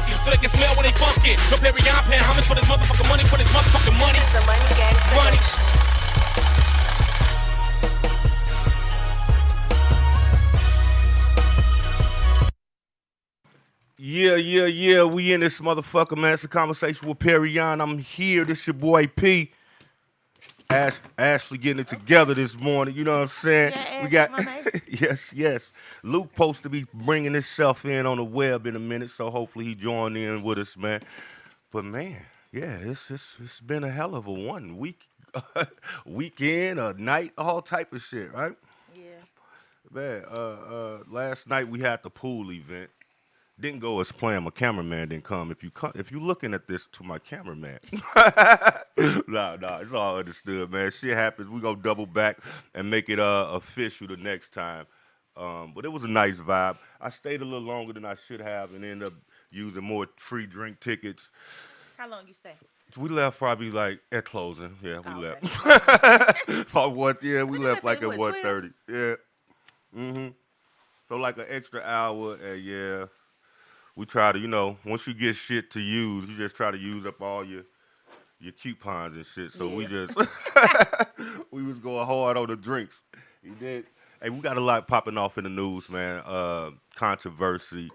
funky, so they can smell when they funk it. No Perion paying homage for this motherfucking money, for this motherfucking money. The Money Gang Money. Yeah. We in this motherfucker, man. It's a conversation with Perion. I'm here. This your boy P. Ashley getting it together this morning. You know what I'm saying? Yeah, we got my man. yes. Luke supposed to be bringing himself in on the web in a minute, so hopefully he join in with us, man. But man, yeah, it's been a hell of a one week, weekend, a night, all type of shit, right? Yeah. Man, last night we had the pool event. Didn't go as planned. My cameraman didn't come. If you looking at this to my cameraman, nah, it's all understood, man. Shit happens. We gonna double back and make it official the next time. But it was a nice vibe. I stayed a little longer than I should have and ended up using more free drink tickets. How long you stay? We left probably like at closing. Yeah, we left. We left like at 1:30. Yeah. So like an extra hour, and yeah. We try to, once you get shit to use, you just try to use up all your coupons and shit. So we just, we was going hard on the drinks. He did. Hey, we got a lot popping off in the news, man. Controversy,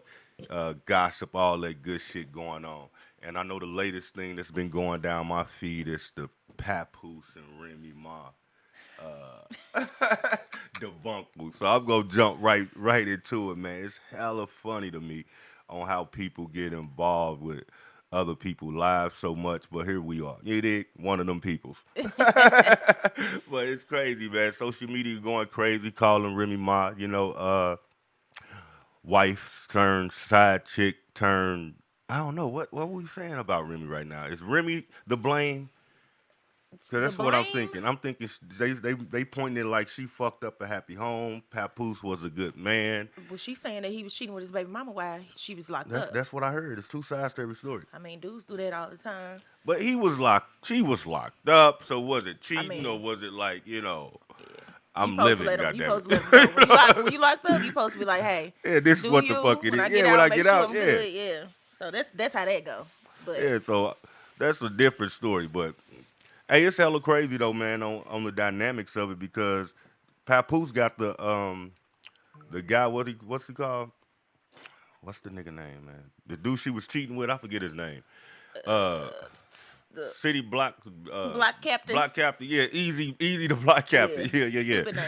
gossip, all that good shit going on. And I know the latest thing that's been going down my feed is the Papoose and Remy Ma debunkle. So I'm gonna jump right into it, man. It's hella funny to me on how people get involved with other people's lives so much, but here we are. You dig? One of them peoples. But it's crazy, man. Social media going crazy, calling Remy Ma, wife turned side chick turned. I don't know what were we saying about Remy right now. Is Remy the blame? Cause that's what I'm thinking. I'm thinking they pointing it like she fucked up a happy home. Papoose was a good man. Well, she's saying that he was cheating with his baby mama while she was locked up. That's what I heard. It's two sides to every story. I mean, dudes do that all the time. But she was locked up. So was it cheating or was it like, I'm living, goddammit. You supposed to let them know. When you locked up, you supposed to be like, hey, yeah, this is what the fuck it is. When I get out, yeah. Good. Yeah. So that's how that go. But yeah, so that's a different story, but. Hey, it's hella crazy though, man, on the dynamics of it because Papoose got the guy, what's he called? What's the nigga name, man? The dude she was cheating with, I forget his name. City Block Captain. Block Captain, yeah, easy the Block Captain. Yeah. Stupid name.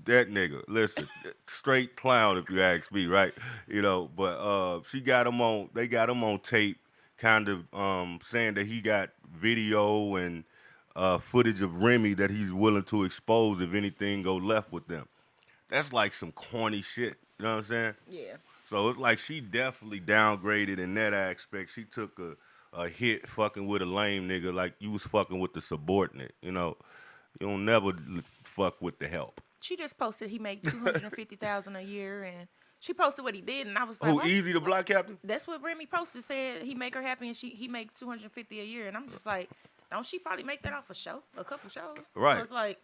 That nigga, listen, straight clown if you ask me, right? But they got him on tape, kind of saying that he got video and footage of Remy that he's willing to expose if anything go left with them. That's like some corny shit. You know what I'm saying? Yeah. So it's like she definitely downgraded in that aspect. She took a hit fucking with a lame nigga like you was fucking with the subordinate. You don't never fuck with the help. She just posted he made $250,000 a year, and she posted what he did, and I was like, "Who, Easy the Block Captain?" That's what Remy posted. Said he make her happy, and he make $250 a year, and I'm just like. Don't she probably make that off a couple shows? Right. So it's like,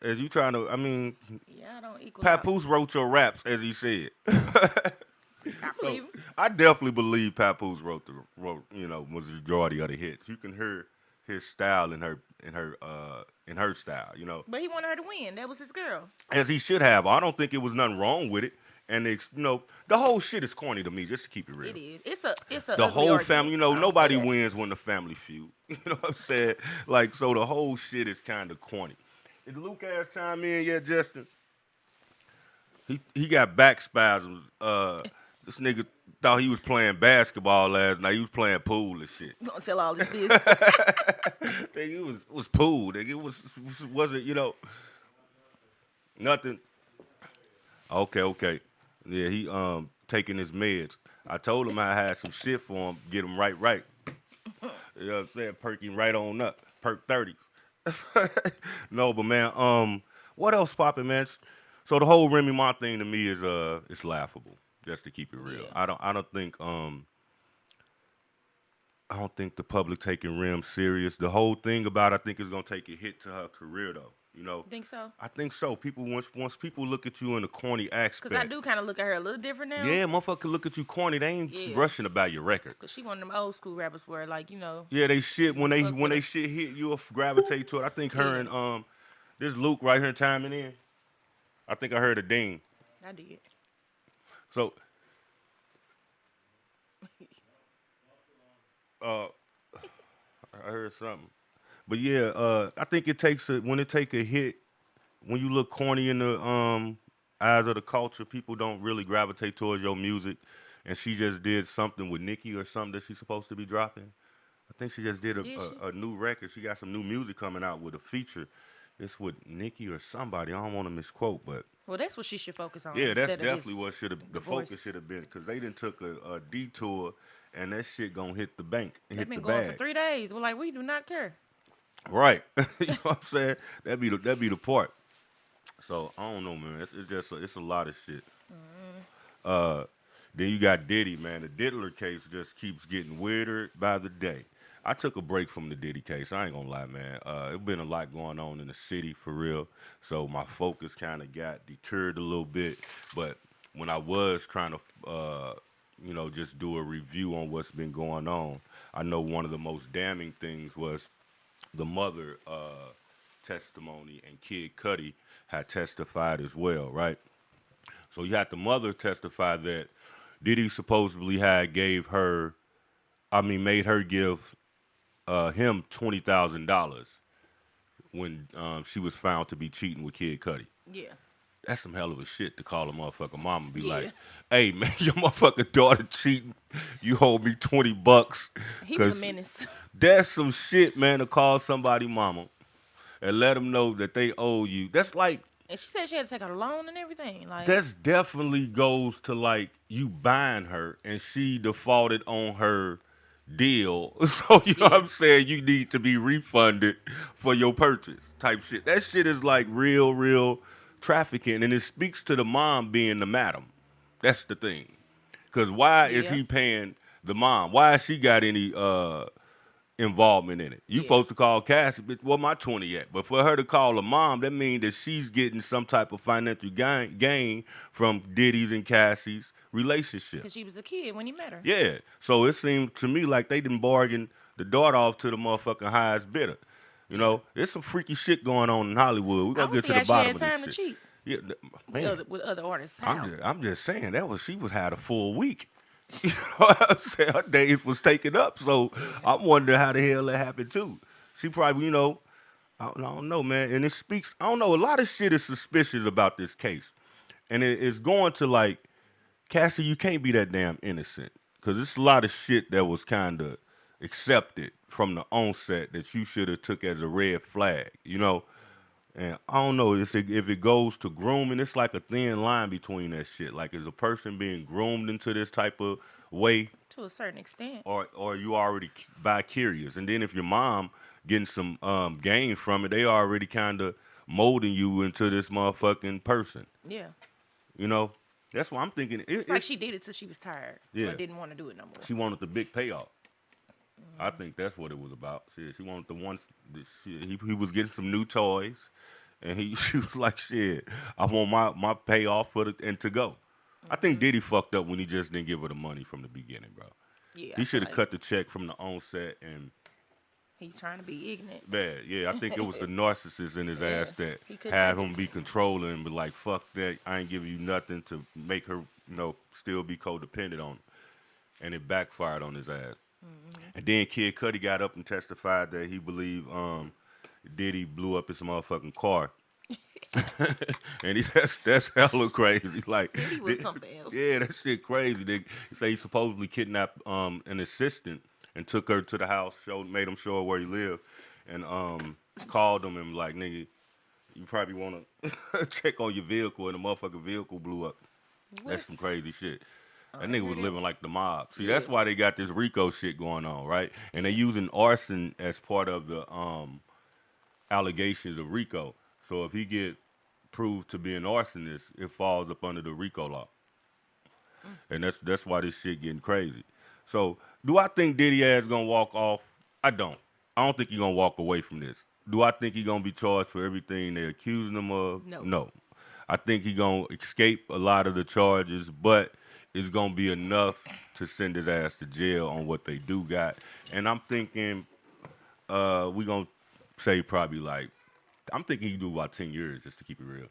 as you trying to, yeah, I don't equal. Papoose wrote your raps, as he said. I believe him. I definitely believe Papoose wrote was the majority of the hits. You can hear his style in her style, But he wanted her to win. That was his girl. As he should have. I don't think it was nothing wrong with it. And the whole shit is corny to me, just to keep it real. It is. It's a the whole argument. family. Nobody wins when the family feud. You know what I'm saying? Like, so the whole shit is kind of corny. Did Luke ass chime in yet, Justin? He got back spasms. This nigga thought he was playing basketball last night. He was playing pool and shit. You gonna tell all this business? It was pool. Nigga. It wasn't nothing. Okay. Yeah, he taking his meds. I told him I had some shit for him, get him right. You know what I'm saying? Perking right on up. Perk 30s. No, but man, what else popping, man? So the whole Remy Ma thing to me is it's laughable, just to keep it real. Yeah. I don't think the public taking Rem serious. The whole thing about I think is gonna take a hit to her career though. You know. Think so? I think so. People once people look at you in a corny aspect. Because I do kind of look at her a little different now. Yeah, motherfucker look at you corny. They ain't rushing about your record. Because she one of them old school rappers where, like, you know. Yeah, they shit when they her. shit hit, you'll gravitate to it. I think her and this Luke right here chiming in. I think I heard a ding. I did. So I heard something. But yeah, I think it takes when it take a hit, when you look corny in the eyes of the culture, people don't really gravitate towards your music. And she just did something with Nicki or something that she's supposed to be dropping. I think she just did a new record. She got some new music coming out with a feature. It's with Nicki or somebody. I don't want to misquote, but well, that's what she should focus on. Yeah, that's definitely what the focus should have been, because they done took a detour, and that shit gonna hit the bank. They've been going for 3 days. We're like, we do not care. Right. You know what I'm saying? That'd be the part. So I don't know, man. It's just it's a lot of shit. Then you got Diddy, man. The Diddler case just keeps getting weirder by the day. I took a break from the Diddy case. I ain't gonna lie, man. It's been a lot going on in the city for real. So my focus kind of got deterred a little bit. But when I was trying to, just do a review on what's been going on, I know one of the most damning things was the mother testimony, and Kid Cudi had testified as well, right? So you had the mother testify that Diddy supposedly had made her give him $20,000 when she was found to be cheating with Kid Cudi. Yeah. That's some hell of a shit to call a motherfucker mama and be like, hey, man, your motherfucking daughter cheating. You hold me $20. He was a menace. That's some shit, man, to call somebody mama and let them know that they owe you. That's like... And she said she had to take out a loan and everything. Like, that's definitely goes to, like, you buying her and she defaulted on her deal. So, you know what I'm saying? You need to be refunded for your purchase type shit. That shit is, like, real trafficking. And it speaks to the mom being the madam. That's the thing. Because why is he paying the mom? Why has she got any involvement in it? You supposed to call Cassie, bitch, where my 20 at? But for her to call a mom, that means that she's getting some type of financial gain from Diddy's and Cassie's relationship. Because she was a kid when he met her. Yeah. So it seemed to me like they didn't bargain the daughter off to the motherfucking highest bidder. You know, there's some freaky shit going on in Hollywood. We're going to get to the bottom of this shit. She had time to cheat. Yeah, man. With other artists. How? I'm just saying, she had a full week. You know what I'm saying? Her days was taken up, so I'm wondering how the hell that happened too. She probably, I don't know, man. And it speaks, I don't know, a lot of shit is suspicious about this case. And it's going to like, Cassie, you can't be that damn innocent. Because it's a lot of shit that was kind of accepted from the onset that you should have took as a red flag, And I don't know if it goes to grooming, it's like a thin line between that shit. Like, is a person being groomed into this type of way? To a certain extent. Or you already bi-curious. And then if your mom getting some gain from it, they already kind of molding you into this motherfucking person. Yeah. That's why I'm thinking. It's like she did it till she was tired. Yeah. Or didn't want to do it no more. She wanted the big payoff. I think that's what it was about. She wanted the ones. He was getting some new toys. And she was like, shit, I want my payoff and to go. I think Diddy fucked up when he just didn't give her the money from the beginning, bro. Yeah. He should have cut the check from the onset and... He's trying to be ignorant. Bad, yeah. I think it was the narcissist in his ass that had him be controlling and be like, fuck that, I ain't giving you nothing to make her, still be codependent on him. And it backfired on his ass. And then Kid Cudi got up and testified that he believed... Diddy blew up his motherfucking car. And that's hella crazy. Like, Diddy was something else. Yeah, that shit crazy. They say he supposedly kidnapped an assistant and took her to the house, made him show her where he lived, and called him and like, nigga, you probably want to check on your vehicle, and the motherfucking vehicle blew up. What? That's some crazy shit. That nigga was living like the mob. See, that's why they got this RICO shit going on, right? And they using arson as part of the allegations of RICO. So if he get proved to be an arsonist, it falls up under the RICO law. And that's why this shit getting crazy. So do I think Diddy ass gonna walk off? I don't think he gonna walk away from this. do I think he gonna be charged for everything they're accusing him of? No. I think he gonna escape a lot of the charges, but it's gonna be enough to send his ass to jail on what they do got. And I'm thinking, we gonna say probably like, I'm thinking you do about 10 years just to keep it real.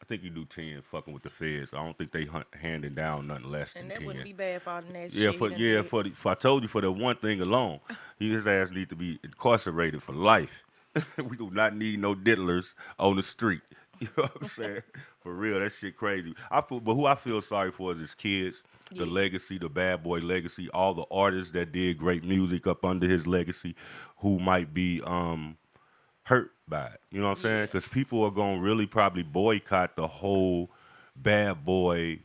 I think you do 10 fucking with the feds. I don't think they handing down nothing less than 10. And that wouldn't be bad for all the nasty Yeah, shit. for I told you for that one thing alone, his ass need to be incarcerated for life. We do not need no diddlers on the street. You know what I'm saying? For real, that shit crazy. But who I feel sorry for is his kids, the legacy, the bad boy legacy, all the artists that did great music up under his legacy, who might be hurt by it. You know what I'm saying? Because people are gonna really probably boycott the whole bad boy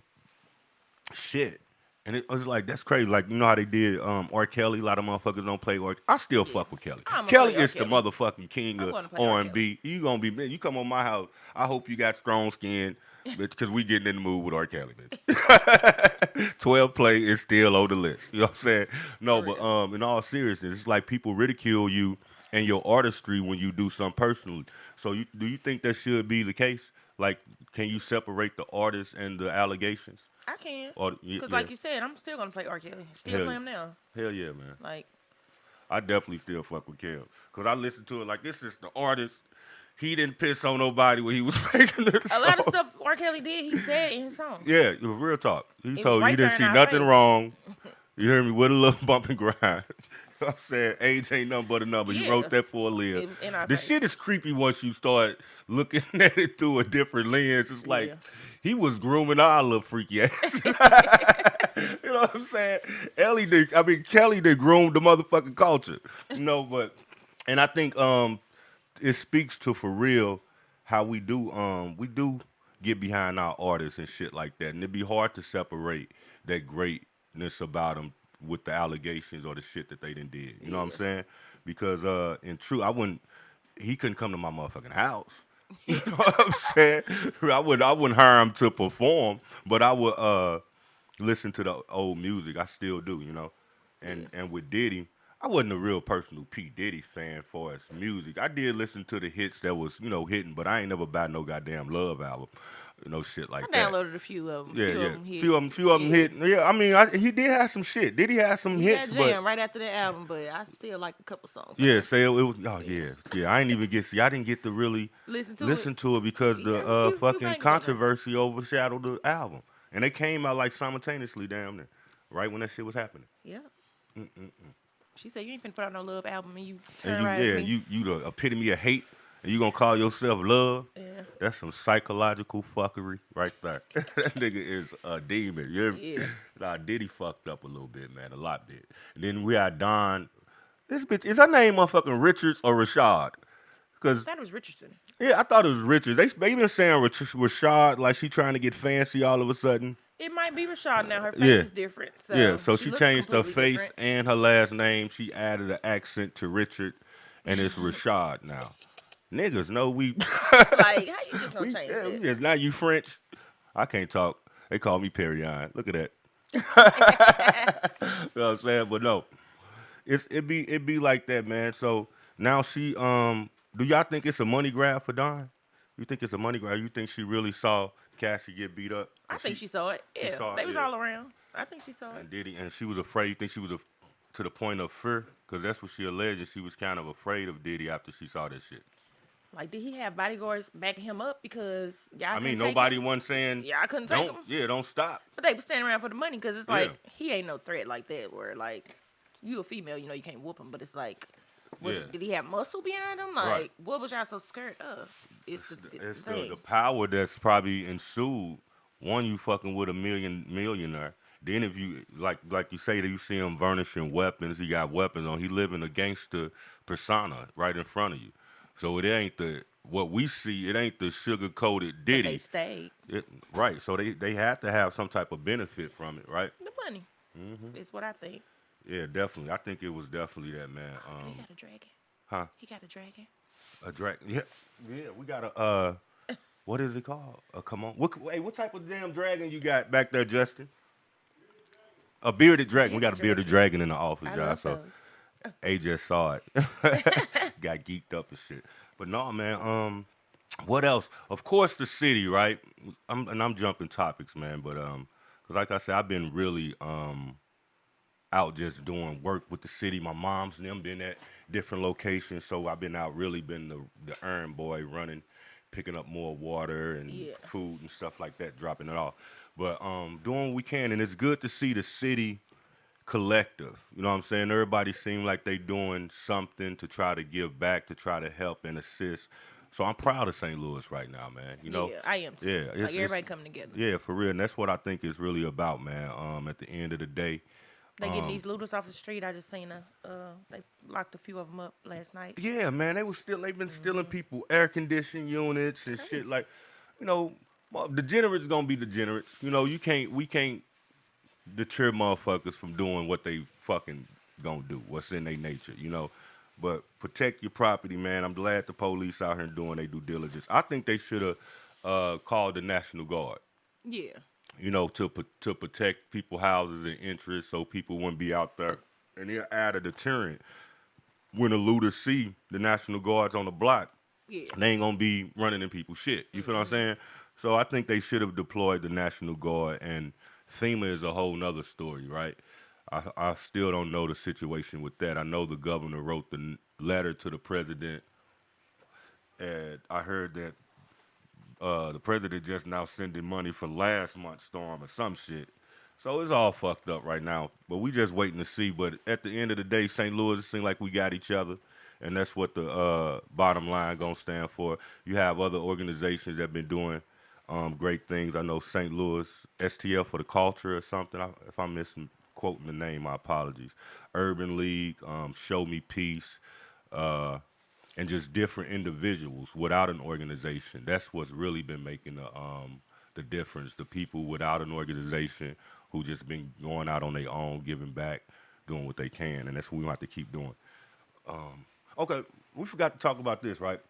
shit. And it was like, that's crazy. Like, you know how they did R. Kelly? A lot of motherfuckers don't play R. I still fuck with Kelly. Kelly is the motherfucking king of R&B. You gonna be, man, you come on my house, I hope you got strong skin, bitch, because we getting in the mood with R. Kelly, bitch. 12 play is still on the list. You know what I'm saying? No, but in all seriousness, it's like people ridicule you and your artistry when you do something personally. So do you think that should be the case? Like, can you separate the artist and the allegations? I can. Because like you said, I'm still going to play R. Kelly. Still play him now. Hell yeah, man. Like, I definitely still fuck with Kel. Because I listen to it like, this is the artist. He didn't piss on nobody when he was making this song. A lot of stuff R. Kelly did, he said in his song. Yeah, it was real talk. He told you he didn't see nothing wrong. You hear me? With a little bump and grind. So I said, age ain't nothing but a number. He wrote that for a live. The shit is creepy once you start looking at it through a different lens. It's like, he was grooming our little freaky ass. You know what I'm saying? Kelly did groom the motherfucking culture. You know, and I think it speaks to, for real, how we do get behind our artists and shit like that. And it'd be hard to separate that greatness about them with the allegations or the shit that they done did. You know what I'm saying? Because in truth, he couldn't come to my motherfucking house. You know what I'm saying? I wouldn't hire him to perform, but I would listen to the old music. I still do, you know. And with Diddy, I wasn't a real personal P. Diddy fan for his music. I did listen to the hits that was, you know, hitting, but I ain't never buy no goddamn Love album. You know, shit like that. I downloaded a few of them. Few of them hit. Yeah, I mean, he did have some shit. Did he have some hits? He had Jam right after that album, but I still like a couple songs. Yeah, say it was. Oh yeah. I didn't get to really listen to it because the fucking controversy overshadowed the album, and they came out like simultaneously, damn near, right when that shit was happening. Yeah. She said, "You ain't finna put out no Love album, and you terrorize me." you the epitome of hate. And you gonna call yourself love? Yeah. That's some psychological fuckery right there. That nigga is a demon. You hear me? Yeah. Nah, Diddy fucked up a little bit, man. A lot bit. And then we had Don. This bitch, is her name motherfucking Richards or Rashad? I thought it was Richardson. Yeah, I thought it was Richards. They been saying Rashad like she trying to get fancy all of a sudden. It might be Rashad now. Her face is different. So she changed her face different. And her last name. She added an accent to Richard, and it's Rashad now. Niggas know we. Like, how you just gonna change that? Yeah, now you French. I can't talk. They call me Perion. Look at that. You know what I'm saying? But no, it be like that, man. So now she do y'all think it's a money grab for Dawn? You think it's a money grab? You think she really saw Cassie get beat up? I think she saw it. Yeah, they was all around. I think she saw it. And she was afraid. You think she was to the point of fear? Because that's what she alleged. She was kind of afraid of Diddy after she saw that shit. Like, did he have bodyguards backing him up? Because nobody wasn't saying. Yeah, I couldn't take him. Yeah, don't stop. But they were standing around for the money because it's like he ain't no threat like that. Where like you a female, you know you can't whoop him. But it's like, did he have muscle behind him? Like, what was y'all so scared of? It's the power that's probably ensued. One, you fucking with a millionaire. Then if you like you say that you see him burnishing weapons, he got weapons on. He live in a gangster persona right in front of you. So it ain't what we see. It ain't the sugar-coated Diddy. But they stayed. Right. So they had to have some type of benefit from it, right? The money. Is what I think. Yeah, definitely. I think it was definitely that, man. He got a dragon. Huh? He got a dragon. A dragon. Yeah. We got a what is it called? Come on. What type of damn dragon you got back there, Justin? A bearded dragon. We got a bearded dragon in the office, y'all. So. A just saw it. got geeked up and shit. But no, man. What else? Of course, the city, right? I'm jumping topics, man. But cause like I said, I've been really out just doing work with the city. My mom's and them been at different locations, so I've been out really been the errand boy running, picking up more water and food and stuff like that, dropping it off. But doing what we can, and it's good to see the city collective. You know what I'm saying? Everybody seem like they doing something to try to give back, to try to help and assist. So I'm proud of St. Louis right now, man. You know? Yeah, I am too. Yeah, like everybody coming together. Yeah, for real. And that's what I think it's really about, man. At the end of the day. They getting these looters off the street. I just seen they locked a few of them up last night. Yeah, man, they've been stealing people air conditioning units and shit. Like, you know, degenerates gonna be degenerates. You know, we can't deter motherfuckers from doing what they fucking gonna do, what's in their nature, you know. But protect your property, man. I'm glad the police out here doing their due diligence. I think they should have called the National Guard. Yeah. You know, to protect people's houses and interests, so people wouldn't be out there, and they'll add a deterrent. When the looters see the National Guards on the block, they ain't gonna be running in people's shit. You feel what I'm saying? So I think they should have deployed the National Guard. And FEMA is a whole nother story, right? I still don't know the situation with that. I know the governor wrote the letter to the president, and I heard that the president just now sending money for last month's storm or some shit. So it's all fucked up right now. But we just waiting to see. But at the end of the day, St. Louis, it seems like we got each other. And that's what the bottom line going to stand for. You have other organizations that have been doing great things. I know St. Louis, STL for the Culture or something. If I'm misquoting the name, my apologies. Urban League, Show Me Peace, and just different individuals without an organization. That's what's really been making the difference. The people without an organization who just been going out on their own, giving back, doing what they can, and that's what we have to keep doing. Okay, we forgot to talk about this, right?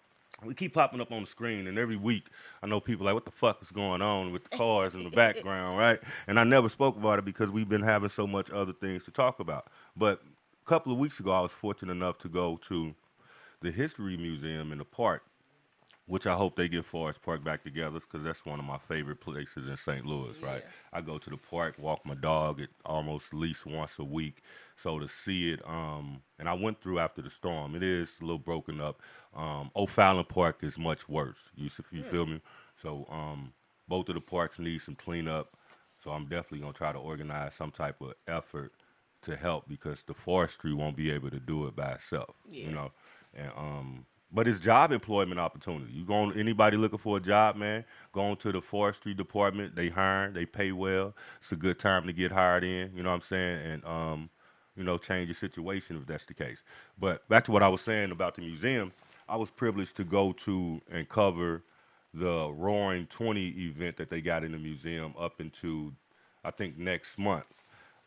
We keep popping up on the screen, and every week I know people like, what the fuck is going on with the cars in the background, right? And I never spoke about it because we've been having so much other things to talk about. But a couple of weeks ago, I was fortunate enough to go to the History Museum in the park, which I hope they get Forest Park back together because that's one of my favorite places in St. Louis, right? I go to the park, walk my dog almost at least once a week. So to see it, and I went through after the storm. It is a little broken up. O'Fallon Park is much worse. You feel me? So both of the parks need some cleanup. So I'm definitely going to try to organize some type of effort to help because the forestry won't be able to do it by itself, you know? And but it's job employment opportunity. Anybody looking for a job, man, going to the forestry department, they hire, they pay well. It's a good time to get hired in, you know what I'm saying? And you know, change your situation if that's the case. But back to what I was saying about the museum, I was privileged to go to and cover the Roaring 20 event that they got in the museum up into, I think, next month.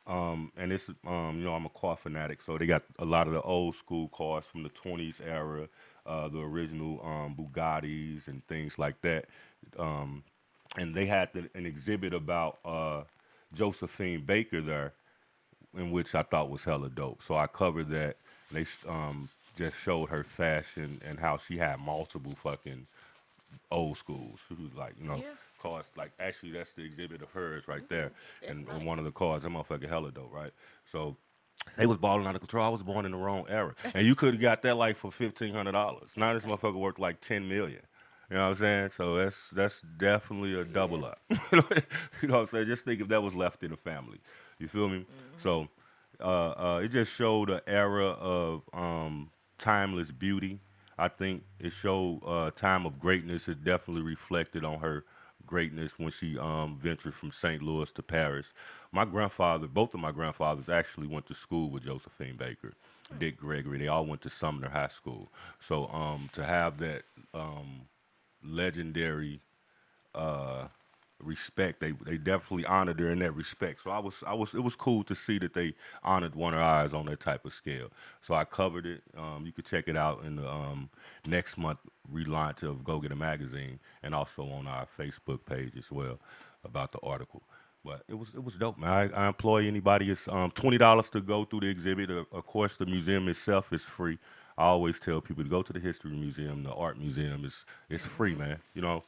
And it's, you know, I'm a car fanatic, so they got a lot of the old school cars from the 20s era, the original Bugattis and things like that. And they had an exhibit about Josephine Baker there, in which I thought was hella dope. So I covered that. They just showed her fashion and how she had multiple fucking old schools. She was like, you know, cars. Like, actually, that's the exhibit of hers right there. And nice. One of the cars, that motherfucker hella dope, right? So they was balling out of control. I was born in the wrong era. And you could have got that like for $1,500. Now this motherfucker worth like $10 million. You know what I'm saying? So that's definitely a double up. You know what I'm saying? Just think if that was left in the family. You feel me? So it just showed an era of timeless beauty. I think it showed a time of greatness. It definitely reflected on her greatness when she ventured from St. Louis to Paris. Both of my grandfathers actually went to school with Josephine Baker, Dick Gregory. They all went to Sumner High School. So to have that legendary respect, they definitely honored her in that respect. So it was cool to see that they honored one of ours on that type of scale. So I covered it. You could check it out in the next month relaunch of Go Get a Magazine, and also on our Facebook page as well about the article. But it was dope, man. I employ anybody. It's $20 to go through the exhibit. Of course, the museum itself is free. I always tell people to go to the history museum, the art museum. It's free, man. You know,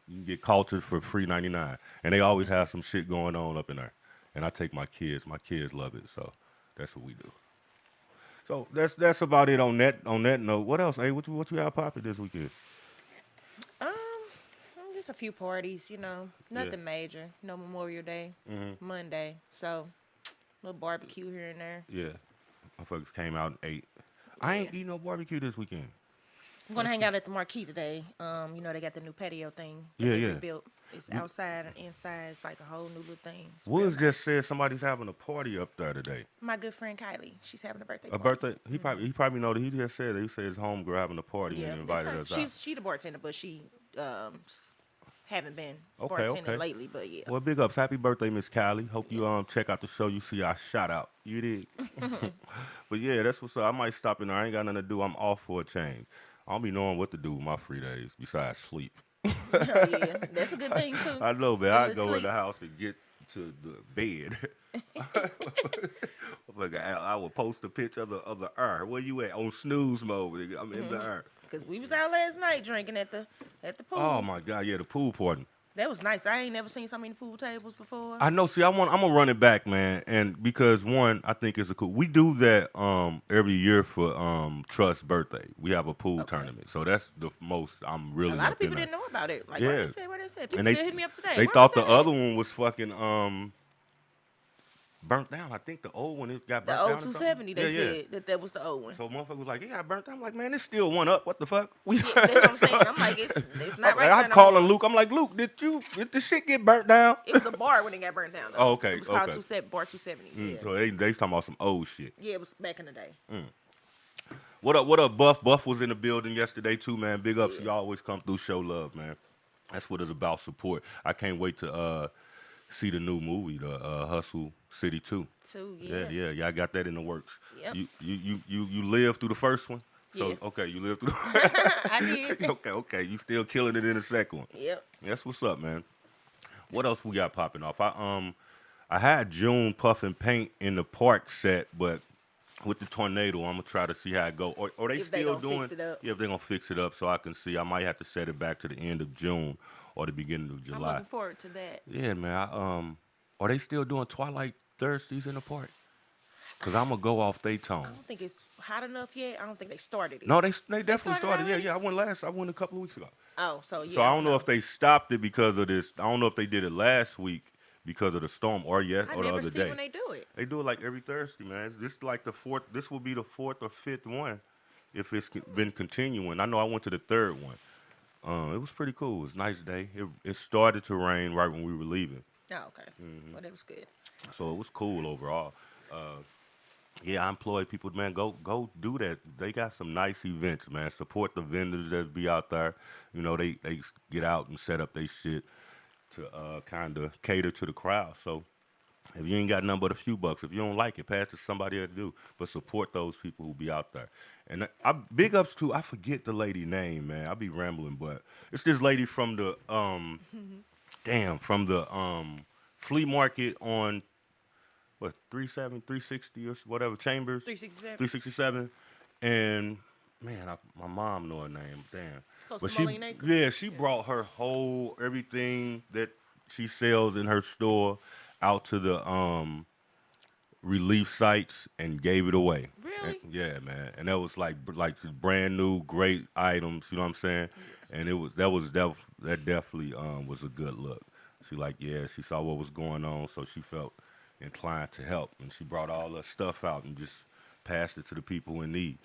you can get cultured for free 99, and they always have some shit going on up in there. And I take my kids. My kids love it, so that's what we do. So that's about it on that note. What else? Hey, what you have popping this weekend? Um, just a few parties, you know, nothing major. No Memorial Day, Monday, so little barbecue here and there. Yeah, my folks came out and ate. I ain't eating no barbecue this weekend. I'm gonna hang out at the Marquee today. You know they got the new patio thing. Yeah. Built. It's outside and inside. It's like a whole new little thing. Woods just said somebody's having a party up there today. My good friend Kylie, she's having a birthday. A birthday? He probably know that. He just said that. He said his homegirl having a party and invited us out. She the bartender, but she haven't been bartending lately. But yeah. Well, big ups. Happy birthday, Miss Kylie. Hope you check out the show. You see our shout out. You did. But yeah, that's what's up. I might stop in there. I ain't got nothing to do. I'm off for a change. I don't be knowing what to do with my free days besides sleep. Yeah, that's a good thing too. I know, man. I go in the house and get to the bed. I will post a picture of the air. Where you at? On snooze mode. I'm in the air. Because we was out last night drinking at the pool. Oh my God, yeah, the pool party. That was nice. I ain't never seen so many pool tables before. I know. See, I'm gonna run it back, man. And because one, I think it's a cool. We do that every year for Trust's birthday. We have a pool tournament, so that's the most I'm really. A lot of people didn't know about it. Like what they said. People still hit me up today. They thought the other one was fucking burnt down. I think the old one got burnt down. The old 270. They said that was the old one. So motherfucker was like, "It got burnt down." I'm like, "Man, it's still one up. What the fuck?" Yeah, that's what I'm saying. I'm like, it's not right. I calling Luke. I'm like, Luke, did the shit get burnt down? It was a bar when it got burnt down. Though. Oh, okay. It was called Bar 270. Yeah. So they talking about some old shit. Yeah, it was back in the day. What up, Buff? Buff was in the building yesterday too, man. Big ups. You always come through, show love, man. That's what it's about, support. I can't wait to see the new movie, the Hustle City 2. Yeah. Y'all got that in the works. Yep. You lived through the first one? So, yeah. Okay, you lived through I did. Okay. You still killing it in the second one. Yep. That's what's up, man. What else we got popping off? I had June puffing paint in the park set, but with the tornado, I'm gonna try to see how it go. Or they still doing? Fix it up. Yeah, if they're gonna fix it up, so I can see. I might have to set it back to the end of June or the beginning of July. I'm looking forward to that. Yeah, man. Are they still doing Twilight Thursdays in the park? Because I'm going to go off they tone. I don't think it's hot enough yet. I don't think they started it. No, they definitely started. Yeah. I went a couple of weeks ago. Oh, so yeah. So I don't know if they stopped it because of this. I don't know if they did it last week because of the storm or the other day. I never see when they do it. They do it like every Thursday, man. This is like the fourth. This will be the fourth or fifth one if it's been continuing. I know I went to the third one. It was pretty cool. It was a nice day. It started to rain right when we were leaving. Oh, okay. Well, that was good. So it was cool overall. Yeah, I employ people, man. Go do that. They got some nice events, man. Support the vendors that be out there. You know, they get out and set up their shit to kind of cater to the crowd. So if you ain't got nothing but a few bucks, if you don't like it, pass it to somebody else to do. But support those people who be out there. And I big ups to, I forget the lady name, man. I be rambling, but it's this lady from the flea market on what 360 or whatever Chambers 367 and man my mom know her name, damn, but she brought her whole everything that she sells in her store out to the relief sites and gave it away. Really? And, yeah, man. And that was like brand new great items, you know what I'm saying? And that definitely was a good look. She saw what was going on, so she felt inclined to help, and she brought all her stuff out and just passed it to the people in need,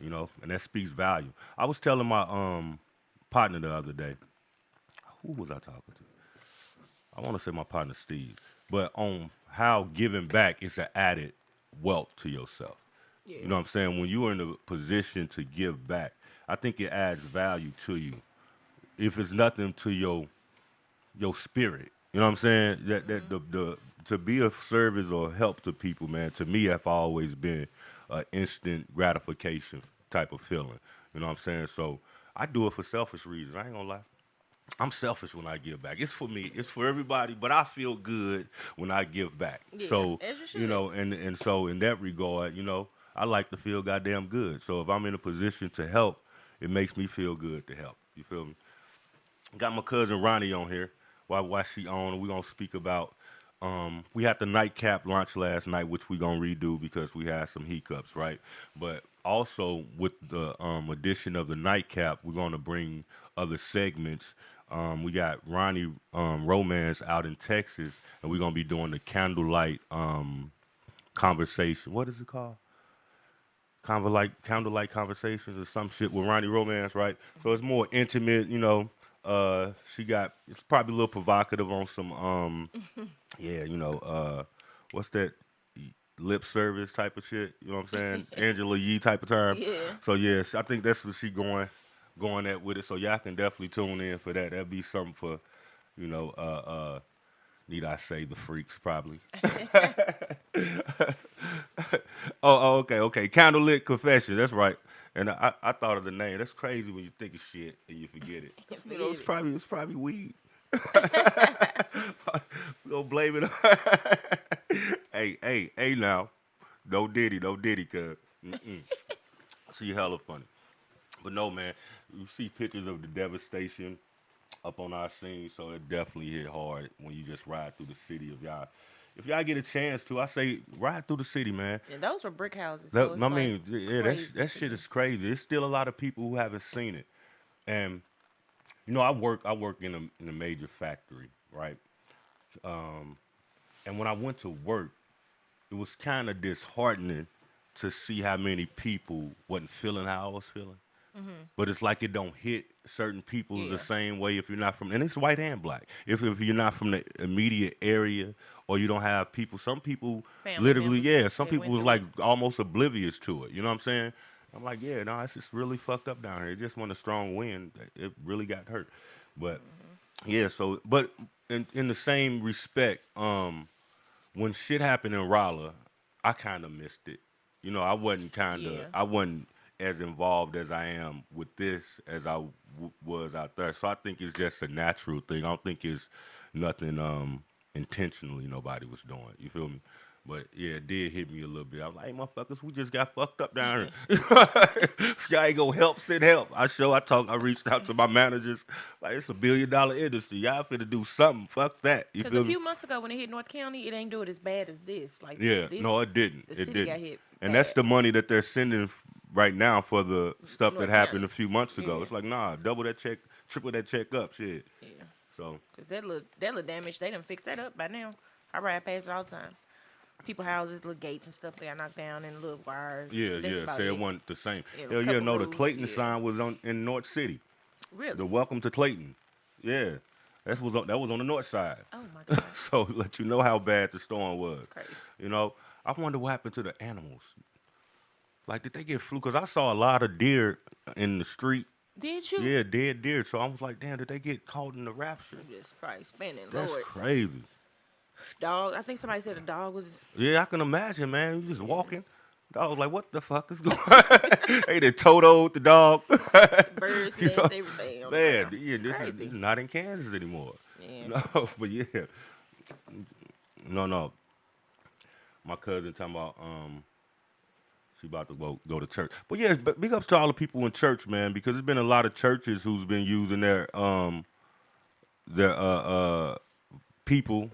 you know, and that speaks value. I was telling my partner the other day, who was I talking to? I want to say my partner Steve, but on how giving back is an added wealth to yourself. Yeah. You know what I'm saying? When you're in a position to give back, I think it adds value to you. If it's nothing to your spirit, you know what I'm saying? That the to be of service or help to people, man, to me, have always been an instant gratification type of feeling. You know what I'm saying? So I do it for selfish reasons. I ain't gonna lie. I'm selfish when I give back. It's for me. It's for everybody, but I feel good when I give back. Yeah, so, you know, and so in that regard, you know, I like to feel goddamn good. So if I'm in a position to help, it makes me feel good to help. You feel me? Got my cousin Ronnie on here. Why she on? We're going to speak about, we had the nightcap launch last night, which we're going to redo because we had some hiccups, right? But also with the addition of the nightcap, we're going to bring other segments. We got Ronnie Romance out in Texas, and we're going to be doing the candlelight conversation. What is it called? Candlelight conversations or some shit with Ronnie Romance, right? So it's more intimate, you know. It's probably a little provocative on some what's that lip service type of shit, you know what I'm saying? Angela Yee type of term. Yeah. So yes, I think that's what she going at with it. So y'all can definitely tune in for that. That'd be something for, you know, need I say the freaks probably. Okay. Candlelit confession. That's right. And I thought of the name. That's crazy when you think of shit and you forget it. You know, it's probably weed. We gonna blame it on. Hey now. No Diddy, cuz. See, hella funny. But no, man, you see pictures of the devastation up on our scene, so it definitely hit hard when you just ride through the city of y'all. If y'all get a chance to, I say ride through the city, man. And those were brick houses. That, So it's I mean, like yeah, that shit is crazy. There's still a lot of people who haven't seen it, and you know, I work in a major factory, right? And when I went to work, it was kind of disheartening to see how many people wasn't feeling how I was feeling. But it's like it don't hit certain people the same way if you're not from, and it's white and black. If you're not from the immediate area or you don't have people, some people Family literally, members, some they people went was through like almost oblivious to it. You know what I'm saying? I'm like, yeah, no, it's just really fucked up down here. It just went a strong wind. It really got hurt. But yeah, so but in the same respect, when shit happened in Raleigh, I kind of missed it. You know, I wasn't as involved as I am with this as I was out there. So I think it's just a natural thing. I don't think it's nothing intentionally nobody was doing. You feel me? But yeah, it did hit me a little bit. I was like, hey, motherfuckers, we just got fucked up down here. Y'all ain't gonna help, send help. I reached out to my managers. Like, it's $1 billion industry. Y'all finna do something. Fuck that. You Because feel a me? few months ago when it hit North County, it ain't do it as bad as this. Like, Yeah, this, no, it didn't. The It city didn't. got hit. And bad. that's the money that they're sending right now for the stuff North that happened County. a few months ago. Yeah. It's like, nah, double that check, triple that check up, shit. Yeah. So Because that little damage, they done fixed that up by now. I ride past it all the time. People houses, little gates and stuff they got knocked down and little wires. That's say it wasn't the same. Yeah, Hell yeah, no, the roofs, Clayton sign was in North City. Really? The welcome to Clayton. Yeah. That was on the north side. Oh my God. So let you know how bad the storm was. That's crazy. You know, I wonder what happened to the animals. Like, did they get flu? Because I saw a lot of deer in the street. Did you? Yeah, dead deer. So I was like, damn, did they get caught in the rapture? I'm just probably spinning. That's Lord. crazy. Dog. I think somebody said a dog was. Yeah, I can imagine, man. You just walking. Dog was like, what the fuck is going on? They done totoed the dog. Birds, You nests, know? everything. I'm Man, like, yeah, it's this crazy. is not in Kansas anymore. Yeah. No, but yeah. No. My cousin talking about she about to go to church. But yeah, but big ups to all the people in church, man, because there's been a lot of churches who's been using their people.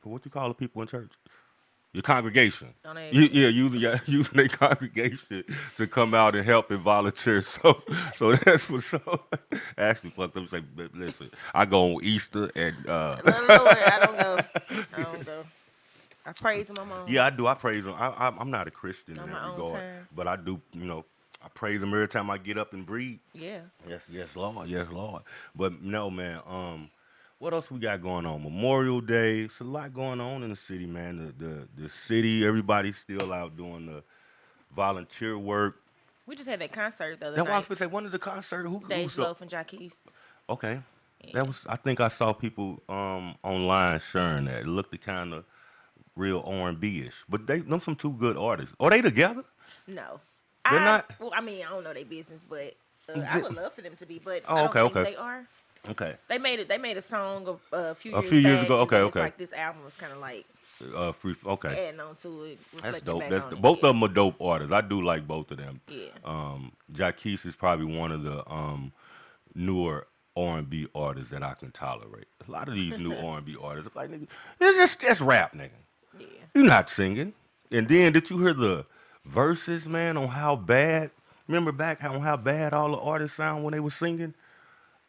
What you call the people in church? Your congregation. Using their congregation to come out and help and volunteer. So that's what's up. Ashley fucked up. Say, listen, I go on Easter and. Lord, I don't go. I praise him. I'm on. Yeah, I do. I praise him. I'm not a Christian On in my that own regard, time. but I do. You know, I praise him every time I get up and breathe. Yeah. Yes, Lord. But no, man. What else we got going on? Memorial Day. It's a lot going on in the city, man. The city, everybody's still out doing the volunteer work. We just had that concert the other That's why I was night. gonna say, one of the concert. Dave Loaf and Jaquez. Okay. Yeah. That was. I think I saw people online sharing that. It looked kind of real R&B-ish, but them some two good artists. Are they together? No. They're not? Well, I mean, I don't know their business, but I would love for them to be, but Oh, I don't okay. think they are. Okay. They made a song a few years few years back, ago. and then Okay. It's like this album was kind of like Okay. Adding on to it. That's dope. Both Both of them are dope artists. I do like both of them. Yeah. Jacquees is probably one of the newer R&B artists that I can tolerate. A lot of these new R&B artists, like, nigga, it's just rap, nigga. Yeah. You're not singing. And then did you hear the verses, man, on how bad? Remember back on how bad all the artists sound when they were singing?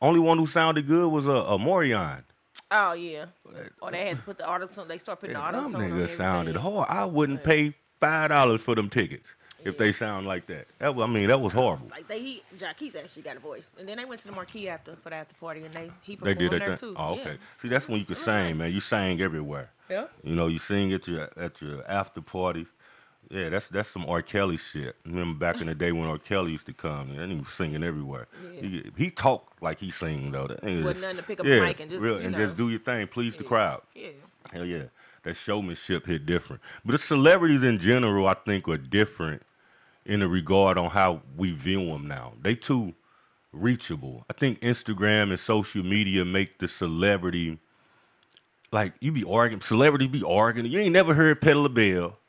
Only one who sounded good was a Morion. Oh yeah. Or they had to put the auto-tune. They start putting the auto-tune on everything. Niggas sounded hard. I wouldn't pay $5 for them tickets if they sound like that. That was horrible. Like Jacquees actually got a voice, and then they went to the Marquee for the after party, and he They performed did that there thing. too. Oh, okay. Yeah. See, that's when you could sing, man. You sang everywhere. Yeah. You know, you sing at your after parties. Yeah, that's some R. Kelly shit. Remember back in the day when R. Kelly used to come, and he was singing everywhere. Yeah. He talked like he sing though. That wasn't nothing to pick up a mic and just just do your thing, please the crowd. Yeah. Hell yeah, that showmanship hit different. But the celebrities in general, I think, are different in the regard on how we view them now. They too reachable. I think Instagram and social media make the celebrity, like, you be arguing, celebrities be arguing. You ain't never heard Peddler Bell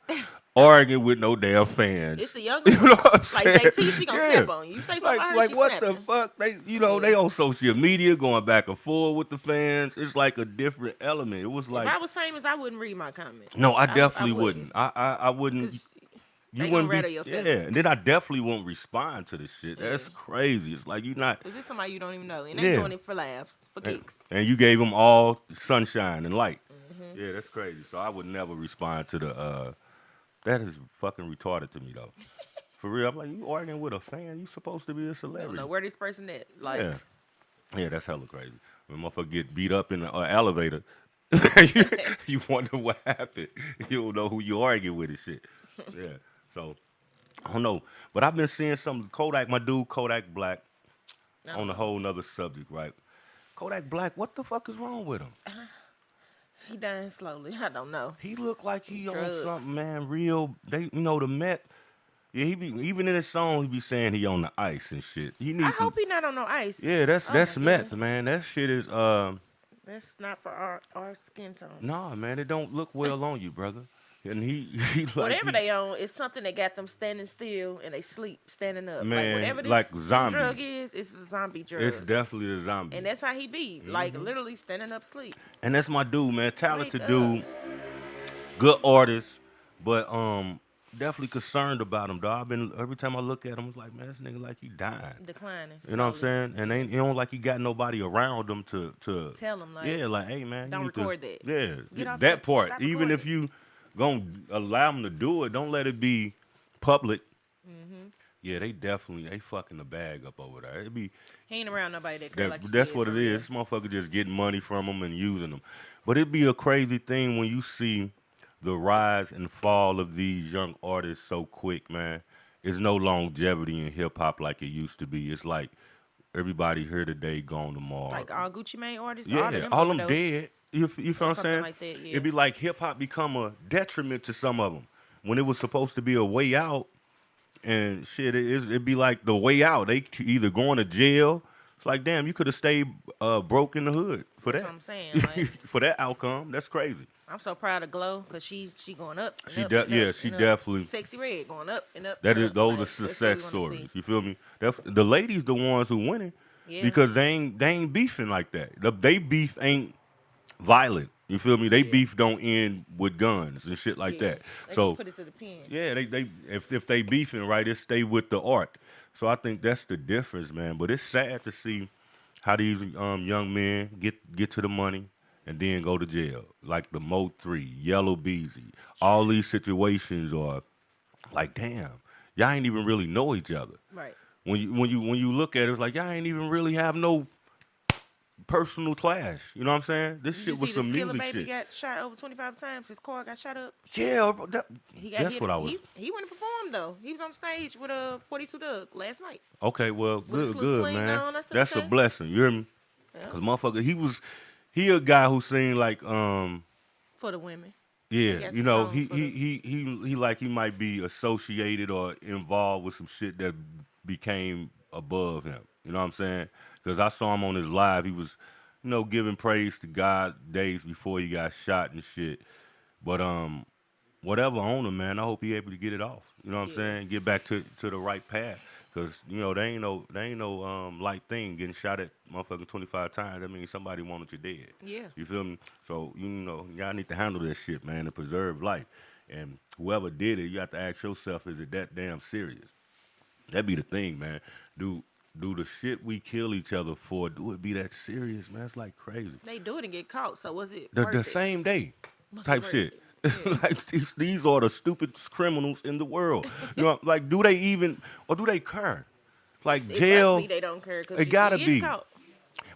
arguing with no damn fans. It's the younger ones. You know what I'm saying? Like JT, she gonna step on you. You say something about her, like she what snapping. the fuck? They on social media going back and forth with the fans. It's like a different element. It was like, if I was famous, I wouldn't read my comments. no, I definitely wouldn't. I wouldn't. You wouldn't be, your and then I definitely won't respond to this shit. Yeah. That's crazy. It's like you're not. Is this somebody you don't even know? And they doing it for laughs, for kicks. And you gave them all sunshine and light. Mm-hmm. Yeah, that's crazy. So I would never respond to the. That is fucking retarded to me though. For real, I'm like, you arguing with a fan? You supposed to be a celebrity. I don't know where this person at. Like, yeah, that's hella crazy. When motherfucker get beat up in the elevator, you wonder what happened. You don't know who you argue with and shit. Yeah. So, I don't know. But I've been seeing some my dude Kodak Black, on a whole nother subject, right? Kodak Black, what the fuck is wrong with him? He dying slowly. I don't know. He look like he Drugs. on something, man, real. The meth. Yeah, he be, even in his song, he be saying he on the ice and shit. I hope he not on no ice. Yeah, that's meth, man. That shit is, that's not for our skin tone. Nah, man, it don't look well on you, brother. And he like whatever they on is something that got them standing still and they sleep standing up. Man, like whatever this like zombie drug is, it's a zombie drug. It's definitely a zombie. And that's how he be. Like literally standing up sleep. And that's my dude, man. Talented dude. Good artist. But definitely concerned about him, dog. Every time I look at him, it's like, man, this nigga like he dying. Declining. You know what I'm saying? And you don't like he got nobody around him to tell him, like, like, hey man, don't record that. Yeah. That part. Even if you gonna allow him to do it, don't let it be public. Mm-hmm. Yeah, they fucking the bag up over there. He ain't around nobody that care like you that's said, what it is. This motherfucker just getting money from them and using them. But it'd be a crazy thing when you see the rise and fall of these young artists so quick, man. There's no longevity in hip hop like it used to be. It's like everybody here today, gone tomorrow. Like all Gucci Mane artists, yeah, all them dead. You feel what I'm saying? Like that, yeah. It'd be like hip hop become a detriment to some of them when it was supposed to be a way out. And shit, it'd be like the way out. They either going to jail. It's like, damn, you could have stayed broke in the hood for That's that. what I'm saying. Like, for that outcome, that's crazy. I'm so proud of Glow because she going up. She definitely. Sexy Red going up and up. Those are success stories. You feel me? The ladies, the ones who winning, because they ain't beefing like that. They beef ain't violent. You feel me? They beef don't end with guns and shit like that. They so put it to the pen. Yeah, they if they beefing right, it stay with the art. So I think that's the difference, man. But it's sad to see how these young men get to the money and then go to jail. Like the Mo 3, Yellow Beezy. All these situations are like, damn, y'all ain't even really know each other. Right. When you look at it, it's like y'all ain't even really have no personal clash. You know what I'm saying? This shit was some music shit. Baby got shot over 25 times. His car got shot up. Yeah, that's what I was. He went to perform though. He was on stage with a 42 Doug last night. Okay, well, good, man. That's a blessing. You hear me? Cause motherfucker, he a guy who sing like for the women. Yeah, you know, he like he might be associated or involved with some shit that became above him. You know what I'm saying? Because I saw him on his live. He was, giving praise to God days before he got shot and shit. But whatever on him, man, I hope he able to get it off. You know what I'm saying? Get back to the right path. Cause they ain't no light thing getting shot at motherfucking 25 times. That means somebody wanted you dead. Yeah. You feel me? So y'all need to handle this shit, man, and preserve life. And whoever did it, you have to ask yourself, is it that damn serious? That be the thing, man. Do the shit we kill each other for, do it be that serious, man? It's like crazy. They do it and get caught, so was it The same day type shit. Yeah. Like these are the stupidest criminals in the world. Like do they even, or do they care? Like jail, they don't care. It gotta be. Caught.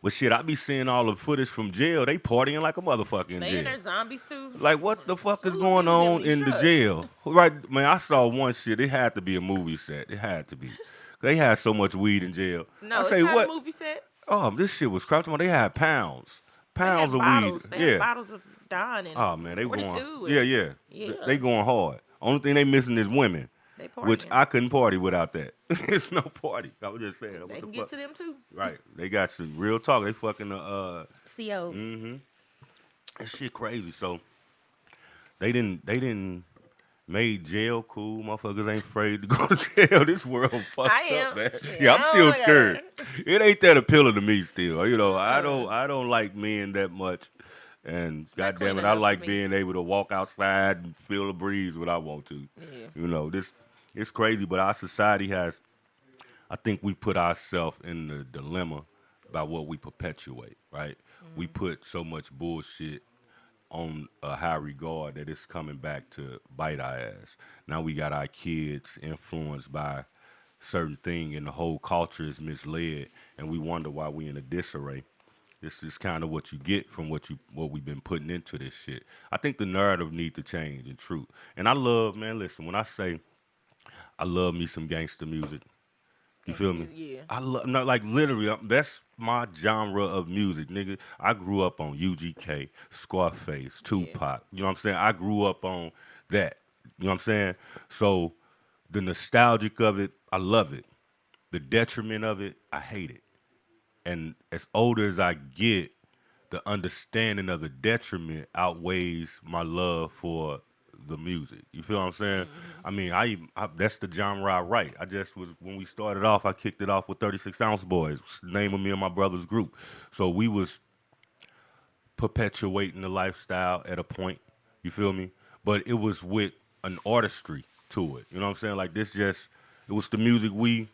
But shit, I be seeing all the footage from jail. They partying like a motherfucker in jail. They in their zombies too. Like what the fuck is going on in the jail? Right, man. I saw one shit. It had to be a movie set. It had to be. They had so much weed in jail. No, it's not a movie set. Oh, this shit was crouching. They had pounds of bottles. weed. They had bottles of Don and oh man, they going. Yeah. They going hard. Only thing they missing is women. Which I couldn't party without that. It's no party. I was just saying. They can get to them too. Right. They got some real talk. They fucking COs. Mm-hmm. That shit crazy. So they didn't made jail cool. Motherfuckers ain't afraid to go to jail. This world fucked up, man. Yeah, I'm still scared. It ain't that appealing to me still. I don't like men that much. And goddamn it, I like being able to walk outside and feel the breeze when I want to. Yeah. It's crazy, but our society has, I think we put ourselves in the dilemma about what we perpetuate, right? Mm-hmm. We put so much bullshit on a high regard that it's coming back to bite our ass. Now we got our kids influenced by certain thing and the whole culture is misled, and we wonder why we in a disarray. This is kind of what you get from what we've been putting into this shit. I think the narrative need to change in truth. And I love, man, listen, when I say I love me some gangster music, you feel me? Yeah. I love, no, like literally, that's my genre of music, nigga. I grew up on UGK, Scarface, Tupac. You know what I'm saying? I grew up on that. You know what I'm saying? So the nostalgic of it, I love it. The detriment of it, I hate it. And as older as I get, the understanding of the detriment outweighs my love for the music. You feel what I'm saying? Mm-hmm. I mean, I that's the genre I write. I just was, when we started off, I kicked it off with 36 Ounce Boys, name of me and my brother's group. So we was perpetuating the lifestyle at a point, you feel me? But it was with an artistry to it. You know what I'm saying? Like this it was the music we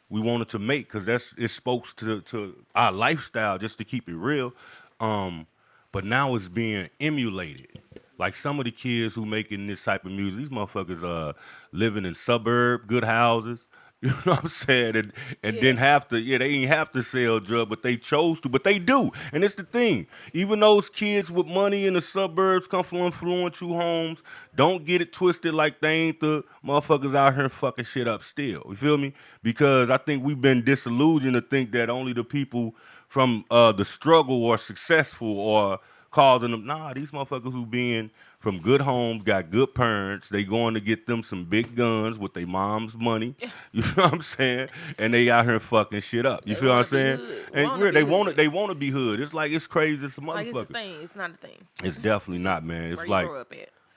wanted to make because it spoke to our lifestyle, just to keep it real. But now it's being emulated. Like some of the kids who making this type of music, these motherfuckers living in suburb, good houses. You know what I'm saying? And didn't have to, they ain't have to sell drugs, but they chose to, but they do. And it's the thing. Even those kids with money in the suburbs come from influential homes, don't get it twisted like they ain't the motherfuckers out here fucking shit up still. You feel me? Because I think we've been disillusioned to think that only the people from the struggle are successful or causing them. Nah, these motherfuckers who being from good homes, got good parents, they going to get them some big guns with their mom's money. You know what I'm saying? And they out here fucking shit up. You feel what I'm saying? And they want to be hood. It's like it's crazy as a motherfucker. Like it's a thing. It's not a thing. It's definitely not, man. It's like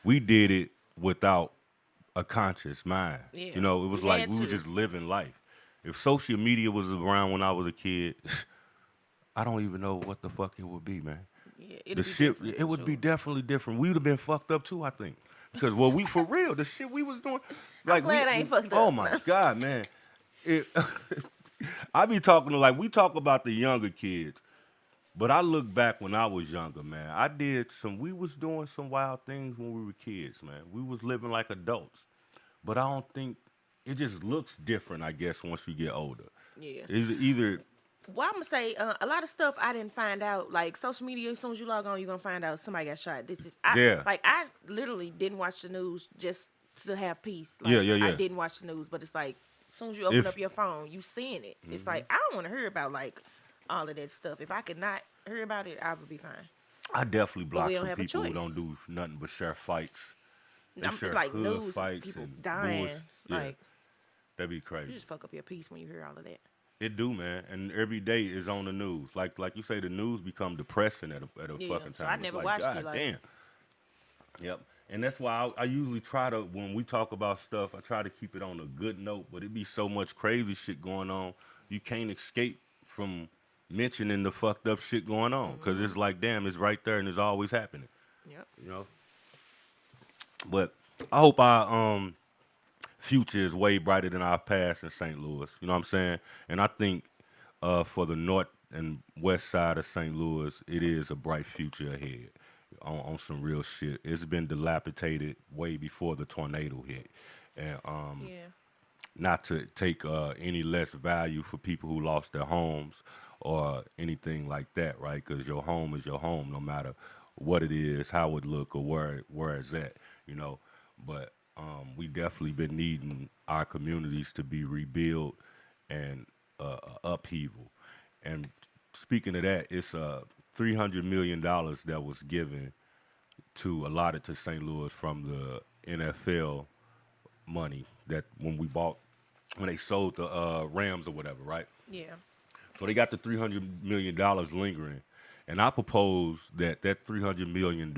we did it without a conscious mind. Yeah. You know, it was like we were just living life. If social media was around when I was a kid, I don't even know what the fuck it would be, man. Yeah, the shit, it would be definitely different. We would have been fucked up too, I think. Because, well, we, for real, the shit we was doing. Like, I'm glad I ain't fucked up. Oh, my God, man. I be talking to, like, we talk about the younger kids. But I look back when I was younger, man. We was doing some wild things when we were kids, man. We was living like adults. But I don't think, it just looks different, I guess, once you get older. Yeah. It's either... Well, I'm going to say a lot of stuff I didn't find out. Like, social media, as soon as you log on, you're going to find out somebody got shot. Like, I literally didn't watch the news just to have peace. Like, yeah. I didn't watch the news, but it's like, as soon as you open up your phone, you seeing it. Mm-hmm. It's like, I don't want to hear about, like, all of that stuff. If I could not hear about it, I would be fine. I definitely block some people who don't do nothing but share fights. I'm like news, people dying. Bullshit. Yeah. Like, that'd be crazy. You just fuck up your peace when you hear all of that. It do, man, and every day is on the news. Like you say, the news become depressing at a fucking time. So I never watched it. Like, damn. Yep. And that's why I usually try to, when we talk about stuff, I try to keep it on a good note, but it be so much crazy shit going on, you can't escape from mentioning the fucked up shit going on. Because it's like, damn, it's right there and it's always happening. Yep. You know? But I hope our future is way brighter than our past in St. Louis. You know what I'm saying? And I think for the north and west side of St. Louis, it is a bright future ahead on some real shit. It's been dilapidated way before the tornado hit. And Yeah. not to take any less value for people who lost their homes or anything like that, right? Because your home is your home, no matter what it is, how it look, or where it's at, you know. But we definitely been needing our communities to be rebuilt and upheaval. And speaking of that, it's $300 million that was given to allotted to St. Louis from the NFL money that when they sold the Rams or whatever, right? Yeah. So they got the $300 million lingering, and I propose that $300 million,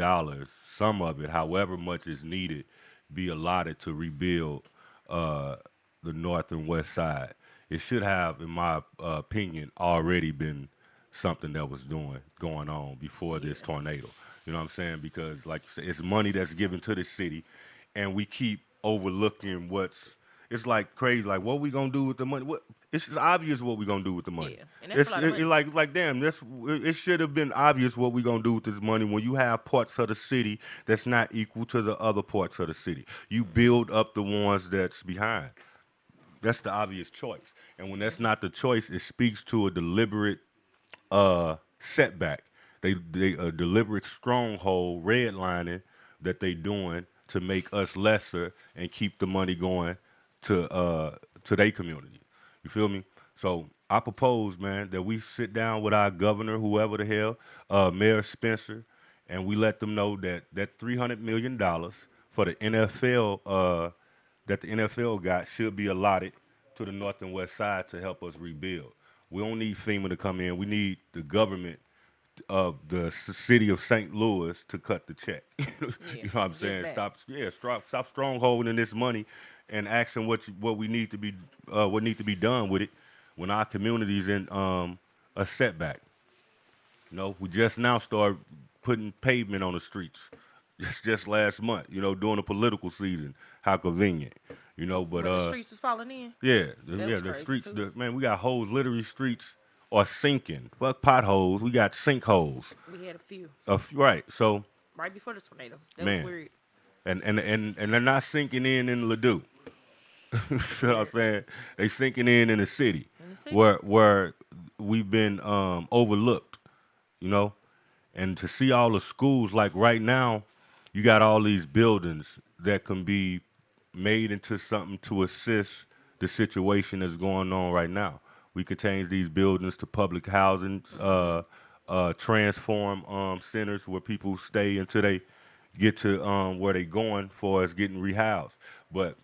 some of it, however much is needed, be allotted to rebuild uh, the north and west side. It should have, in my opinion, already been something that was going on before Yeah. this tornado. You know what I'm saying? Because like you said, it's money that's given to the city, and we keep overlooking what's. It's like crazy. Like, what we gonna do with the money? What? It's just obvious what we gonna do with the money. Yeah. And that's It's a lot of money. like damn. It should have been obvious what we gonna do with this money when you have parts of the city that's not equal to the other parts of the city. You build up the ones that's behind. That's the obvious choice. And when that's not the choice, it speaks to a deliberate setback. They a deliberate stronghold redlining that they doing to make us lesser and keep the money going to their community. You feel me? So I propose, man, that we sit down with our governor, whoever the hell, Mayor Spencer, and we let them know that $300 million for the NFL that the NFL got should be allotted to the north and west side to help us rebuild. We don't need FEMA to come in. We need the government of the city of St. Louis to cut the check. You know Yeah. what I'm Get saying? back. Stop strongholding this money and asking what we need to be what need to be done with it when our community's in a setback. You know, we just now start putting pavement on the streets. Just last month, you know, during the political season. How convenient, you know. But When the streets was falling in. yeah, That was the crazy streets. too. Man, we got holes. Literally, streets are sinking. Fuck potholes. We got sinkholes. We had a few Right. So, right before the tornado. That was man, weird. and they're not sinking in Ladue. You know what I'm saying? They sinking in the city, In the city. where we've been overlooked. You know, and to see all the schools like right now, you got all these buildings that can be made into something to assist the situation that's going on right now. We could change these buildings to public housing, transform centers where people stay until they get to where they going for us getting rehoused. But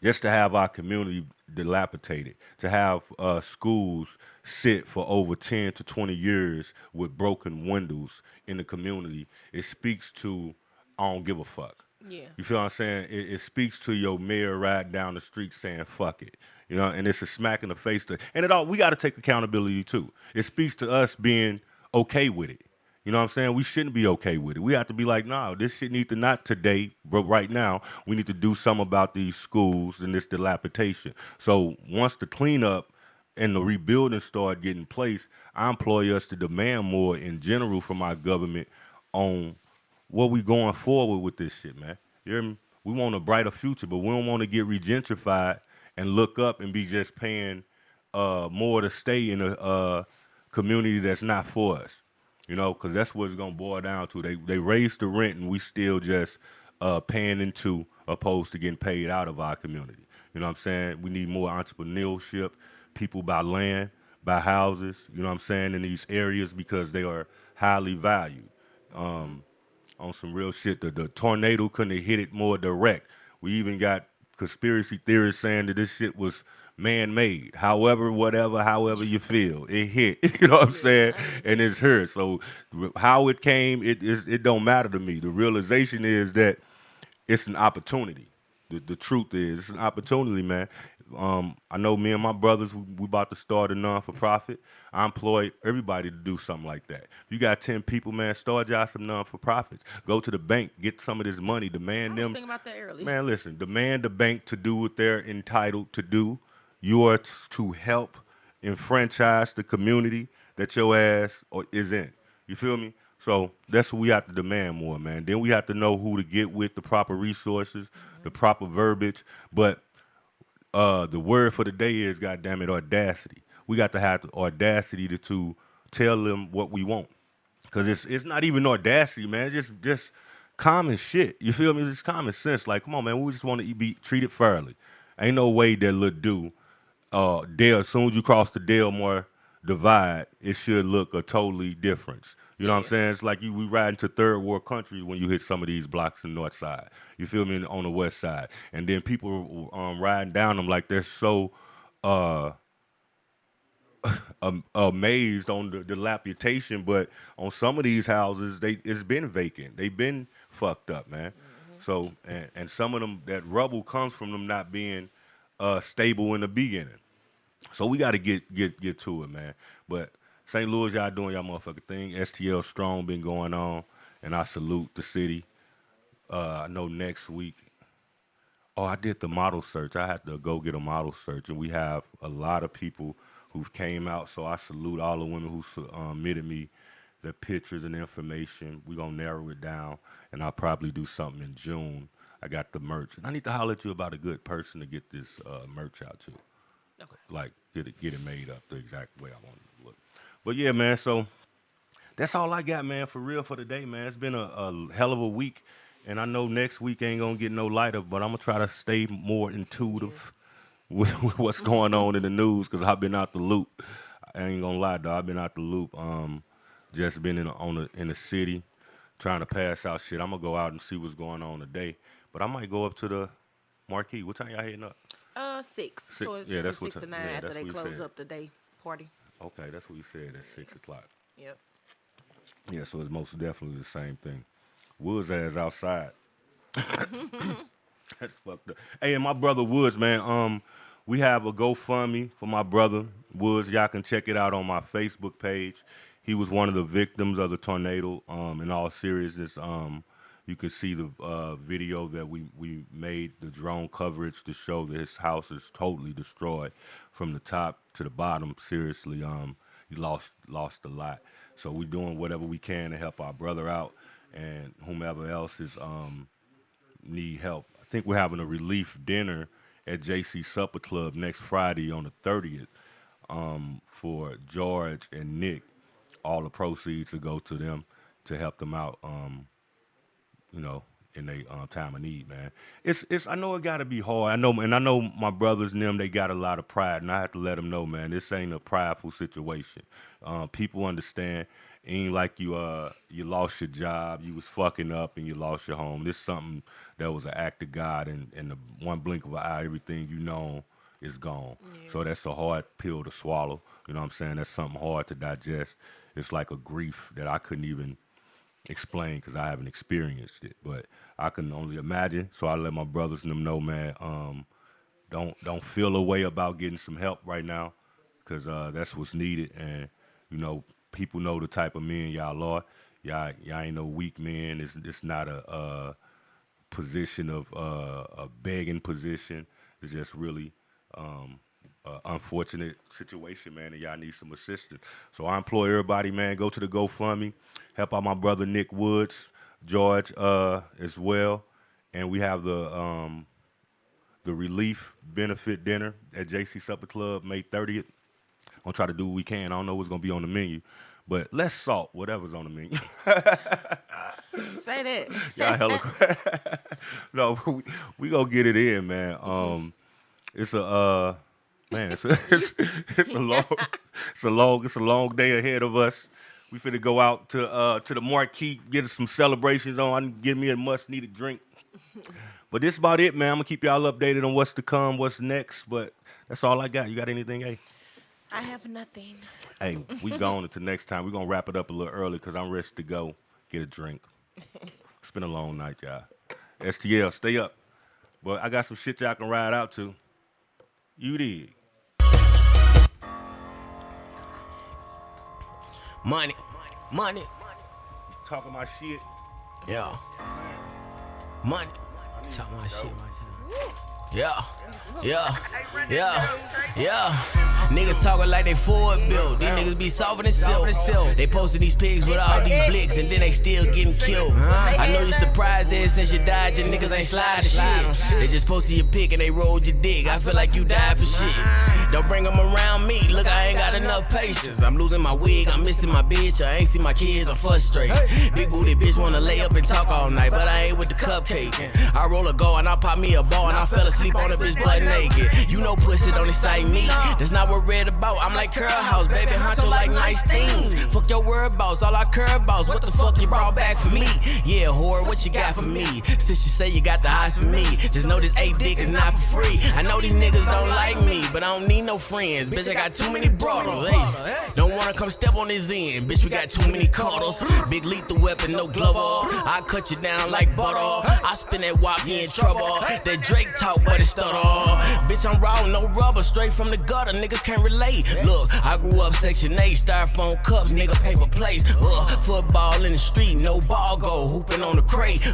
just to have our community dilapidated, to have schools sit for over 10 to 20 years with broken windows in the community, it speaks to I don't give a fuck. Yeah. You feel what I'm saying? It speaks to your mayor riding down the street saying fuck it. You know, and it's a smack in the face to, and it all we got to take accountability too. It speaks to us being okay with it. You know what I'm saying? We shouldn't be okay with it. We have to be like, nah, this shit need to not today, but right now, we need to do something about these schools and this dilapidation. So once the cleanup and the rebuilding start getting place, I employ us to demand more in general from our government on what we going forward with this shit, man. You hear me? We want a brighter future, but we don't want to get regentrified and look up and be just paying more to stay in a community that's not for us. You know, because that's what it's gonna boil down to. They raise the rent and we still just paying into opposed to getting paid out of our community. You know what I'm saying? We need more entrepreneurship. People buy land, buy houses. You know what I'm saying in these areas because they are highly valued. On some real shit. The tornado couldn't have hit it more direct. We even got conspiracy theorists saying that this shit was man-made. However you feel, it hit. You know what I'm saying? And it's her. So how it came, it don't matter to me. The realization is that it's an opportunity. The truth is, it's an opportunity, man. I know me and my brothers, we about to start a non-for-profit. I employ everybody to do something like that. If you got 10 people, man, start y'all some non-for-profits. Go to the bank, get some of this money, demand them. I was thinking about that earlier. Man, listen, demand the bank to do what they're entitled to do. You are to help enfranchise the community that your ass is in. You feel me? So that's what we have to demand more, man. Then we have to know who to get with, the proper resources, the proper verbiage. But the word for the day is, goddamn it, audacity. We got to have the audacity to tell them what we want. Because it's not even audacity, man. It's just common shit. You feel me? It's common sense. Like, come on, man. We just want to be treated fairly. Ain't no way that little dude, as soon as you cross the Delmar divide, it should look a totally difference. You know what I'm saying? It's like we ride into third world countries when you hit some of these blocks in the north side. You feel me? On the west side. And then people riding down them like they're so amazed on the dilapidation, but on some of these houses, it's been vacant. They've been fucked up, man. So, and some of them, that rubble comes from them not being stable in the beginning. So we got to get to it, man. But St. Louis, y'all doing y'all motherfucking thing. STL Strong been going on, and I salute the city. I know next week. Oh, I did the model search. I had to go get a model search, and we have a lot of people who've came out. So I salute all the women who submitted me their pictures and information. We're going to narrow it down, and I'll probably do something in June. I got the merch. And I need to holler at you about a good person to get this merch out to. Okay. Like, get it made up the exact way I want it to look. But, yeah, man, so that's all I got, man, for real for today, man. It's been a hell of a week, and I know next week ain't going to get no lighter, but I'm going to try to stay more intuitive with what's going on in the news because I've been out the loop. I ain't going to lie, dog. I've been out the loop. Just been in the city trying to pass out shit. I'm going to go out and see what's going on today, but I might go up to the Marquee. What time y'all heading up? 6. So it's that's from 6 to 9 after they close said. up the day party. Okay, that's what you said at 6 o'clock. Yep. Yeah, so it's most definitely the same thing. Woods ass outside. That's fucked up. Hey, and my brother Woods, man, we have a GoFundMe for my brother Woods. Y'all can check it out on my Facebook page. He was one of the victims of the tornado. In all seriousness, you can see the video that we made, the drone coverage to show that his house is totally destroyed from the top to the bottom. Seriously, he lost a lot. So we're doing whatever we can to help our brother out and whomever else is need help. I think we're having a relief dinner at JC Supper Club next Friday on the 30th for George and Nick. All the proceeds to go to them to help them out, in their time of need, man. It's. I know it got to be hard. I know my brothers and them, they got a lot of pride, and I have to let them know, man, this ain't a prideful situation. People understand. It ain't like you lost your job, you was fucking up, and you lost your home. This is something that was an act of God, and the one blink of an eye, everything you know is gone. Yeah. So that's a hard pill to swallow. You know what I'm saying? That's something hard to digest. It's like a grief that I couldn't even explain because I haven't experienced it. But I can only imagine. So I let my brothers and them know, man, don't feel a way about getting some help right now because that's what's needed. And, people know the type of men y'all are. Y'all ain't no weak men. It's not a position of a begging position. It's just really unfortunate situation, man, and y'all need some assistance. So I implore everybody, man, go to the GoFundMe, help out my brother Nick Woods, George as well, and we have the relief benefit dinner at JC Supper Club May 30th. I'm gonna try to do what we can. I don't know what's gonna be on the menu, but less salt, whatever's on the menu. Say that. Y'all hella No, we gonna get it in, man. It's a man, it's a long day ahead of us. We finna go out to the Marquee, get some celebrations on, get me a much needed drink. But this is about it, man. I'm gonna keep y'all updated on what's to come, what's next. But that's all I got. You got anything, A? I have nothing. Hey, we going until next time. We're gonna wrap it up a little early because I'm ready to go get a drink. It's been a long night, y'all. STL, stay up. But I got some shit y'all can ride out to. You dig. Money. Talking my shit. Yeah. Money. Talking my shit, Yeah. Niggas talking like they Ford built. These niggas be soft and silk. They posted these pigs with all these blicks and then they still getting killed. I know you surprised that since you died, your niggas ain't slide shit. They just posted your pic and they rolled your dick. I feel like you died for shit. Don't bring them around me. Look, I ain't got enough patience. I'm losing my wig, I'm missing my bitch. I ain't see my kids, I'm frustrated. Big booty bitch wanna lay up and talk all night, but I ain't with the cupcake. I roll a go and I pop me a ball and I fell asleep on a bitch butt naked. You know pussy don't excite me. That's not what red about. I'm like Curl House, baby honcho like nice things. Fuck your whereabouts, all I care about. What the fuck you brought back for me? Yeah, whore, what you got for me? Since you say you got the eyes for me, just know this 8 dick is not for free. I know these niggas don't like me, but I don't need no friends. Bitch, I got too many brothers. Hey, don't wanna come step on this end. Bitch, we got too many cuddles. Big lethal weapon, no glove off. I cut you down like butter. I spin that wop, you in trouble. That Drake talk, but it stutter. Bitch, I'm raw, no rubber, straight from the gutter. Niggas can't relate. Look, I grew up Section 8, styrofoam cups, nigga paper plates. Football in the street, no ball go, hooping on the crate.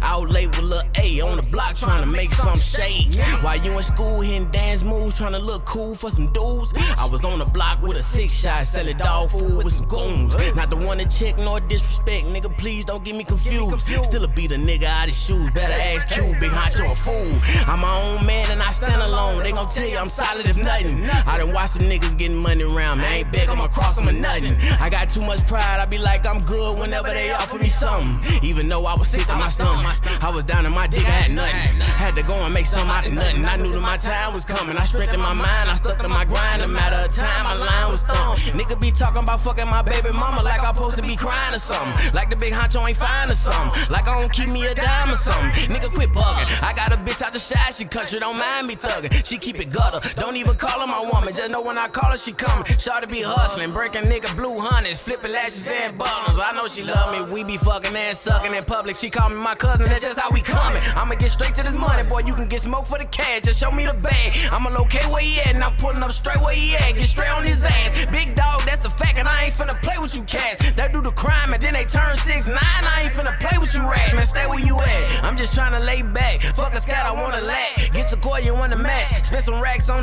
Out late with Lil A on the block trying to make some shade. While you in school hitting dance moves, trying to look cool for some dudes. I was on the block with a 6-shot, selling dog food with some goons. Not the one to check nor disrespect, nigga, please don't get me confused. Still a beat a nigga out his shoes, better ask Q, big honcho a fool. I'm my own man and I stand alone. They gon' tell you I'm solid if nothing. I done watched some niggas getting money around me. I ain't beg, I'ma cross them or nothing. I got too much pride, I be like I'm good whenever they offer me something. Even though I was sick to my stomach, I was down in my dick, I had nothing. Had to go and make something out of nothing. I knew that my time was coming. I strengthened my mind, I stuck to my grind. A matter of time, my line was thumped. Nigga be talking about fucking my baby mama like I'm supposed to be crying or something. Like the big honcho ain't fine or something. Like I don't keep me a dime or something. Nigga quit bugging. I got a bitch out the side, she country, don't mind me thugging. She keep it gutter, don't even call her my woman. Just know when I call her, she coming. Shawty be hustling, breaking nigga blue hundreds, flipping lashes and buttons. I know she love me, we be fucking and sucking in public. She call me my cousin, that's just how we coming. I'ma get straight to this money, boy, you can get smoke for the cash. Just show me the bag, I'ma locate where he at, and I'm pulling up straight where he at. Get straight on his ass, big dog, that's a fact, and I ain't finna play with you cats. They do the crime and then they turn 6'9", I ain't finna play with you rats. Man, stay where you at, I'm just trying to lay back. Fuck a scat, I wanna laugh. Get your coil, you wanna match. Spend some racks on the